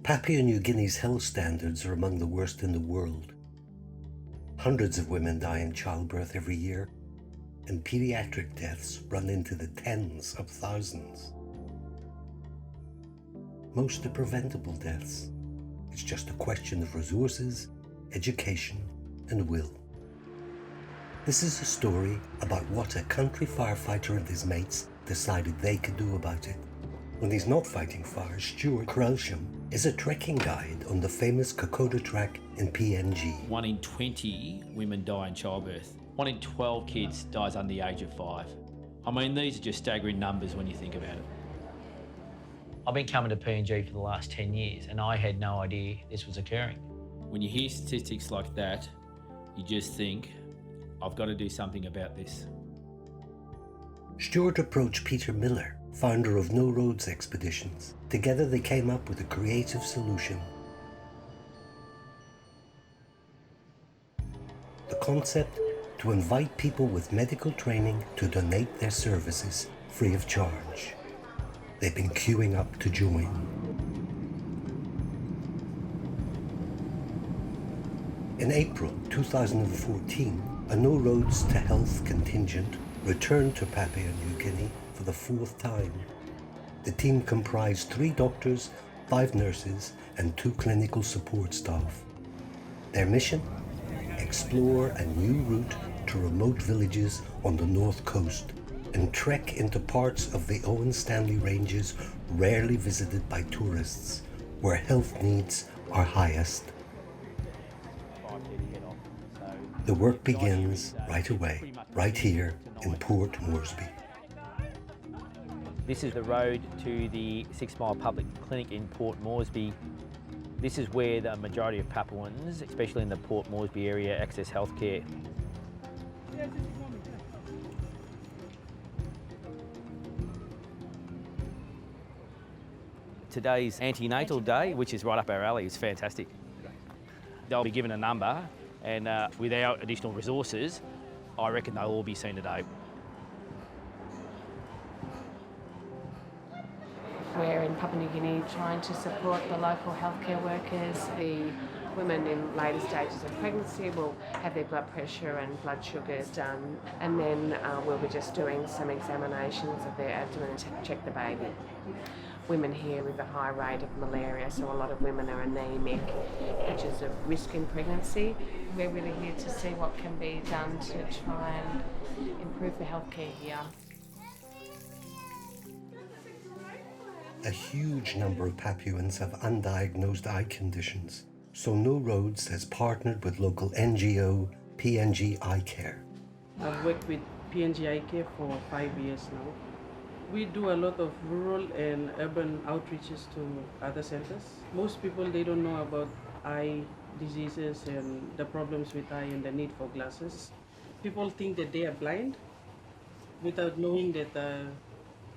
Papua New Guinea's health standards are among the worst in the world. Hundreds of women die in childbirth every year, and pediatric deaths run into the tens of thousands. Most are preventable deaths. It's just a question of resources, education, and will. This is a story about what a country firefighter and his mates decided they could do about it. When he's not fighting fires, Stuart Krelsham is a trekking guide on the famous Kokoda track in PNG. 1 in 20 women die in childbirth. 1 in 12 kids dies under the age of 5. I mean, these are just staggering numbers when you think about it. I've been coming to PNG for the last 10 years and I had no idea this was occurring. When you hear statistics like that, you just think, I've got to do something about this. Stuart approached Peter Miller, founder of No Roads Expeditions. Together they came up with a creative solution. The concept: to invite people with medical training to donate their services free of charge. They've been queuing up to join. In April 2014, a No Roads to Health contingent returned to Papua New Guinea for the 4th time. The team comprised 3 doctors, 5 nurses, and 2 clinical support staff. Their mission? Explore a new route to remote villages on the north coast and trek into parts of the Owen Stanley Ranges rarely visited by tourists, where health needs are highest. The work begins right away, right here in Port Moresby. This is the road to the 6 Mile Public Clinic in Port Moresby. This is where the majority of Papuans, especially in the Port Moresby area, access healthcare. Today's antenatal day, which is right up our alley, is fantastic. They'll be given a number, and without additional resources, I reckon they'll all be seen today. We're in Papua New Guinea trying to support the local healthcare workers. The women in later stages of pregnancy will have their blood pressure and blood sugars done, and then we'll be just doing some examinations of their abdomen to check the baby. Women here with a high rate of malaria, so a lot of women are anemic, which is a risk in pregnancy. We're really here to see what can be done to try and improve the healthcare here. A huge number of Papuans have undiagnosed eye conditions, so No Roads has partnered with local NGO PNG Eye Care. I've worked with PNG Eye Care for 5 years now. We do a lot of rural and urban outreaches to other centers. Most people, they don't know about eye diseases and the problems with eye and the need for glasses. People think that they are blind without knowing that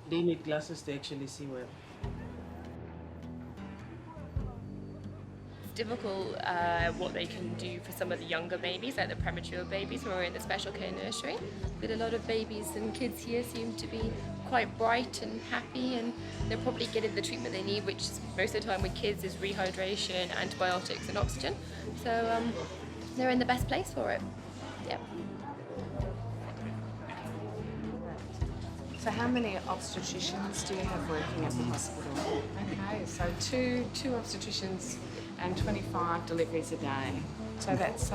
they need glasses to actually see well. Difficult what they can do for some of the younger babies, like the premature babies who are in the special care nursery. But a lot of babies and kids here seem to be quite bright and happy, and they're probably getting the treatment they need, which most of the time with kids is rehydration, antibiotics and oxygen. So they're in the best place for it. Yep. So how many obstetricians do you have working at the hospital? Okay, so two obstetricians and 25 deliveries a day. So that's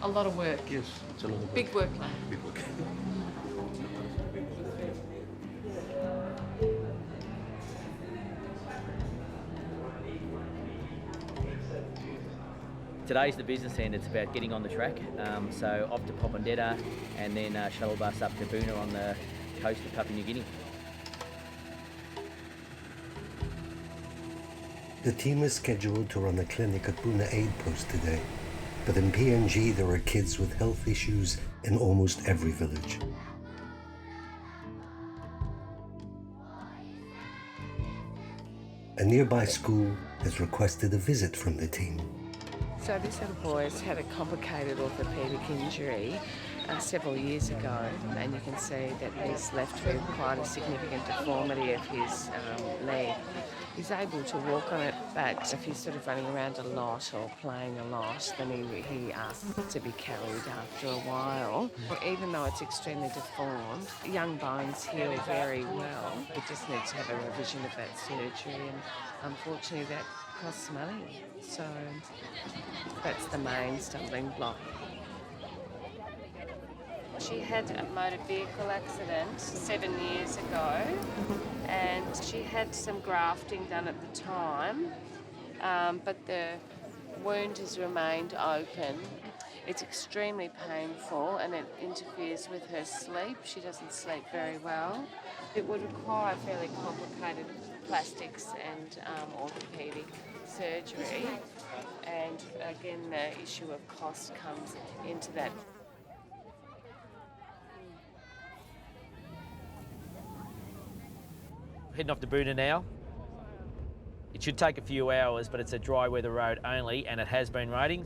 a lot of work. Yes, it's a lot of work. Big workload. Big work. Today's the business end. It's about getting on the track. So off to Popondetta and then shuttle bus up to Boona on the coast of Papua New Guinea. The team is scheduled to run a clinic at Boona Aid Post today, but in PNG there are kids with health issues in almost every village. A nearby school has requested a visit from the team. So this little boy has had a complicated orthopaedic injury several years ago, and you can see that he's left with quite a significant deformity of his leg. He's able to walk on it, but if he's sort of running around a lot or playing a lot, then he asks to be carried after a while. Even though it's extremely deformed, young bones heal very well. He just needs to have a revision of that surgery, and unfortunately that costs money. So that's the main stumbling block. She had a motor vehicle accident 7 years ago, and she had some grafting done at the time, but the wound has remained open. It's extremely painful and it interferes with her sleep. She doesn't sleep very well. It would require fairly complicated plastics and orthopaedic surgery, and again the issue of cost comes into that. Heading off to Boona now. It should take a few hours, but it's a dry weather road only, and it has been raining.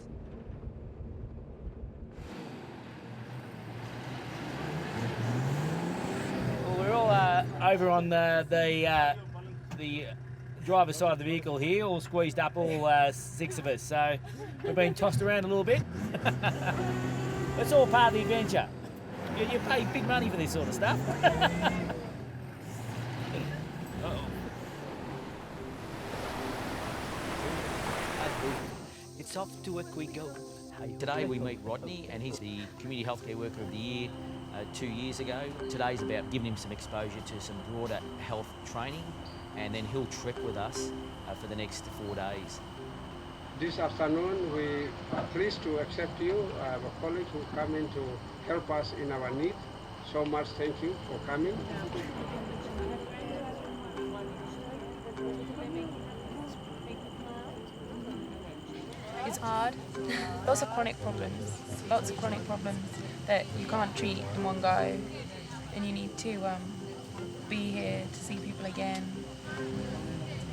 Well, we're all over on the driver's side of the vehicle here, all squeezed up, all 6 of us. So we've been tossed around a little bit. It's all part of the adventure. You pay big money for this sort of stuff. It's off to work we go. Today we meet Rodney, and he's the Community Healthcare Worker of the Year 2 years ago. Today's about giving him some exposure to some broader health training, and then he'll trek with us for the next 4 days. This afternoon we are pleased to accept you. I have a colleague who come in to help us in our need. So much thank you for coming. It's hard. Lots of chronic problems that you can't treat in one go, and you need to be here to see people again.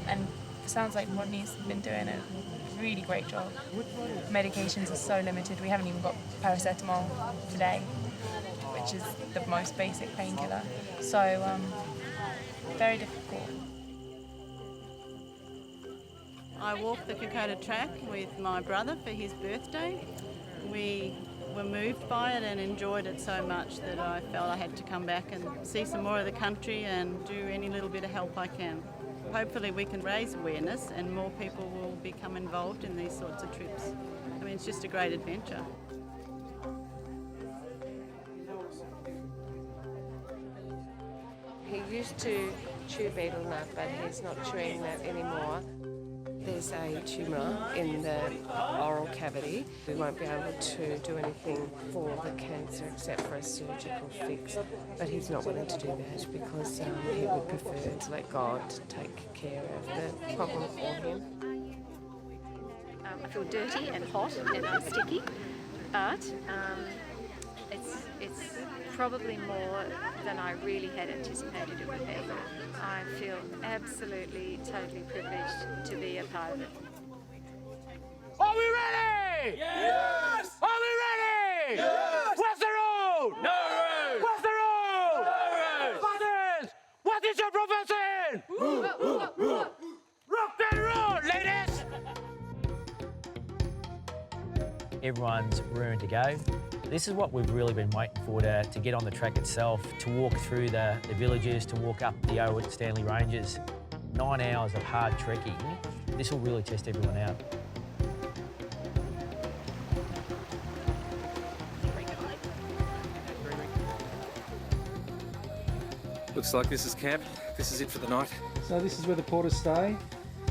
And it sounds like Rodney's been doing a really great job. Medications are so limited. We haven't even got paracetamol today, which is the most basic painkiller. So very difficult. I walked the Kokoda track with my brother for his birthday. We were moved by it and enjoyed it so much that I felt I had to come back and see some more of the country and do any little bit of help I can. Hopefully we can raise awareness and more people will become involved in these sorts of trips. I mean, it's just a great adventure. He used to chew betel nut, but he's not chewing that anymore. There's a tumour in the oral cavity. We won't be able to do anything for the cancer except for a surgical fix, but he's not willing to do that because he would prefer to let God take care of the problem for him. I feel dirty and hot and sticky, but it's probably more than I really had anticipated it would be. I feel absolutely, totally privileged to be a part of it. Are we ready? Yes! Are we ready? Yes! What's the road? No road! What's the road? No road! Fathers, what is your profession? Rock that road, ladies! Everyone's raring to go. This is what we've really been waiting for, to get on the track itself, to walk through the villages, to walk up the Owen Stanley Ranges. 9 hours of hard trekking. This will really test everyone out. Looks like this is camp. This is it for the night. So this is where the porters stay.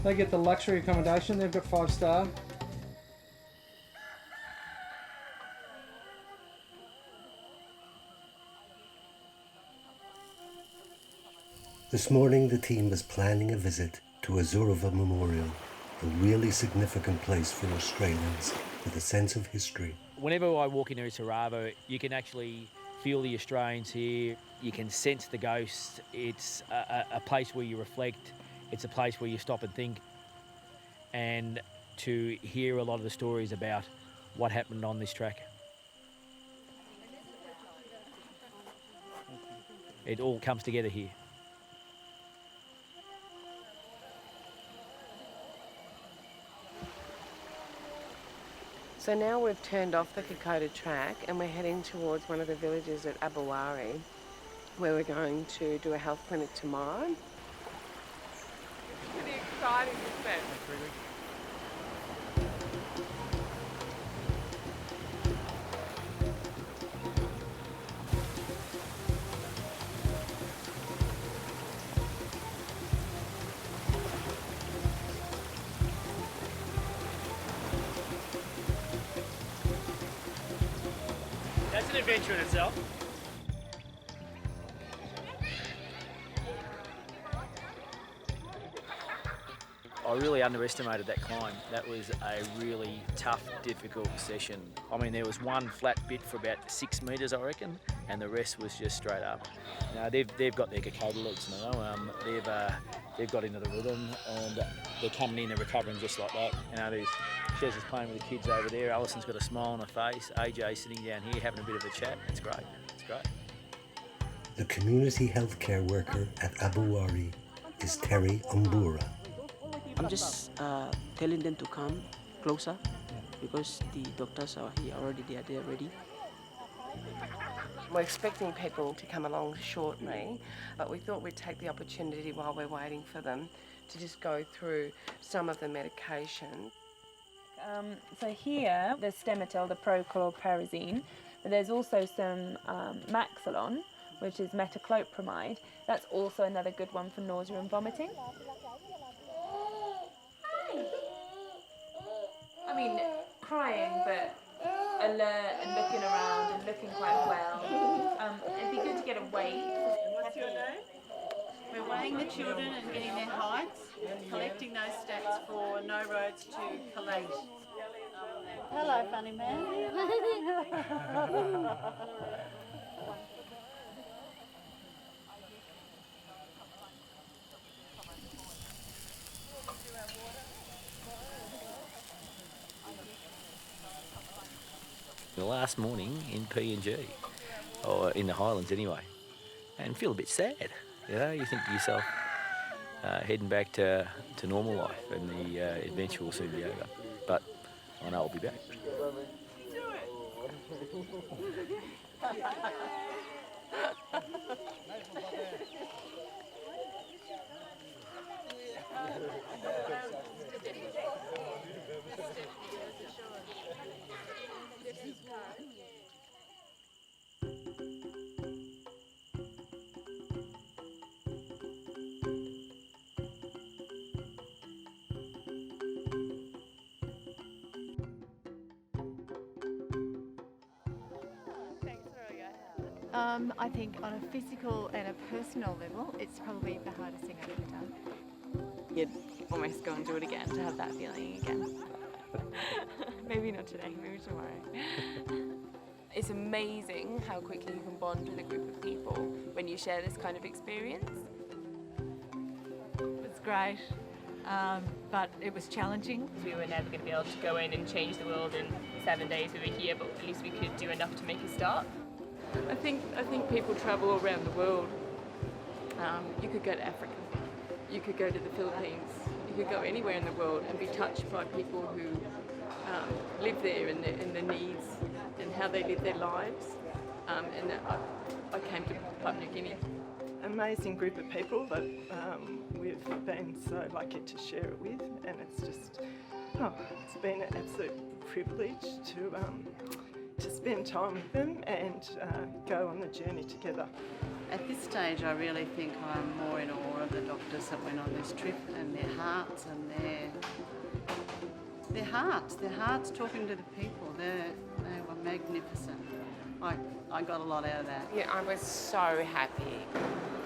They get the luxury accommodation. They've got 5-star. This morning the team was planning a visit to Azurva Memorial, a really significant place for Australians with a sense of history. Whenever I walk into Sarava, you can actually feel the Australians here. You can sense the ghosts. It's a place where you reflect. It's a place where you stop and think. And to hear a lot of the stories about what happened on this track. it all comes together here. So now we've turned off the Kokoda track and we're heading towards one of the villages at Abawari, where we're going to do a health clinic tomorrow. Pretty exciting, isn't it? That's an adventure in itself. I really underestimated that climb. That was a really tough, difficult session. I mean, there was one flat bit for about 6 metres, I reckon, and the rest was just straight up. Now, they've got their Kokoda legs now. They've got into the rhythm, and they're coming in and recovering just like that. You know, Shez is playing with the kids over there. Alison's got a smile on her face. AJ's sitting down here having a bit of a chat. It's great. It's great. The community healthcare worker at Abawari is Terry Umbura. I'm just telling them to come closer because the doctors are here already. They are there ready. We're expecting people to come along shortly, but we thought we'd take the opportunity while we're waiting for them to just go through some of the medication. So here, there's Stemetil, the prochlorperazine, but there's also some Maxilon, which is metoclopramide. That's also another good one for nausea and vomiting. I mean, crying, but alert and looking around and looking quite well. It'd be good to get a weight. What's your name? We're weighing the children and getting their heights, collecting those stats for No Roads to collate. Hello, funny man. The last morning in PNG, or in the Highlands anyway, and feel a bit sad. You know, you think to yourself, heading back to normal life, and the adventure will soon be over. But I know I'll be back. I think on a physical and a personal level, it's probably the hardest thing I've ever done. You'd almost go and do it again to have that feeling again. Maybe not today, maybe tomorrow. It's amazing how quickly you can bond with a group of people when you share this kind of experience. It's great, but it was challenging. We were never going to be able to go in and change the world in 7 days we were here, but at least we could do enough to make a start. I think people travel all around the world. You could go to Africa, you could go to the Philippines, you could go anywhere in the world and be touched by people who live there and the needs and how they live their lives. And I came to Papua New Guinea. Amazing group of people that we've been so lucky to share it with, and it's just, it's been an absolute privilege to spend time with them and go on the journey together. At this stage, I really think I'm more in awe of the doctors that went on this trip and their hearts and their hearts talking to the people. They were magnificent. I got a lot out of that. Yeah, I was so happy.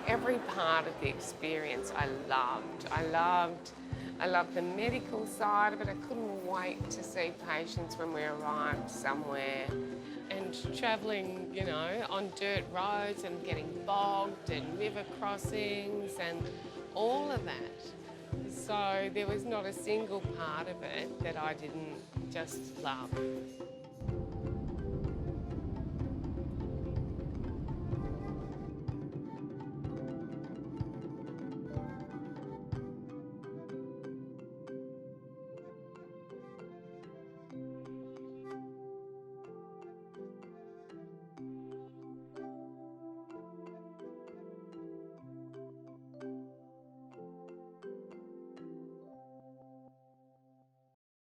Every part of the experience I loved. I loved the medical side of it. I couldn't wait to see patients when we arrived somewhere. And travelling, you know, on dirt roads and getting bogged and river crossings and all of that. So there was not a single part of it that I didn't just love.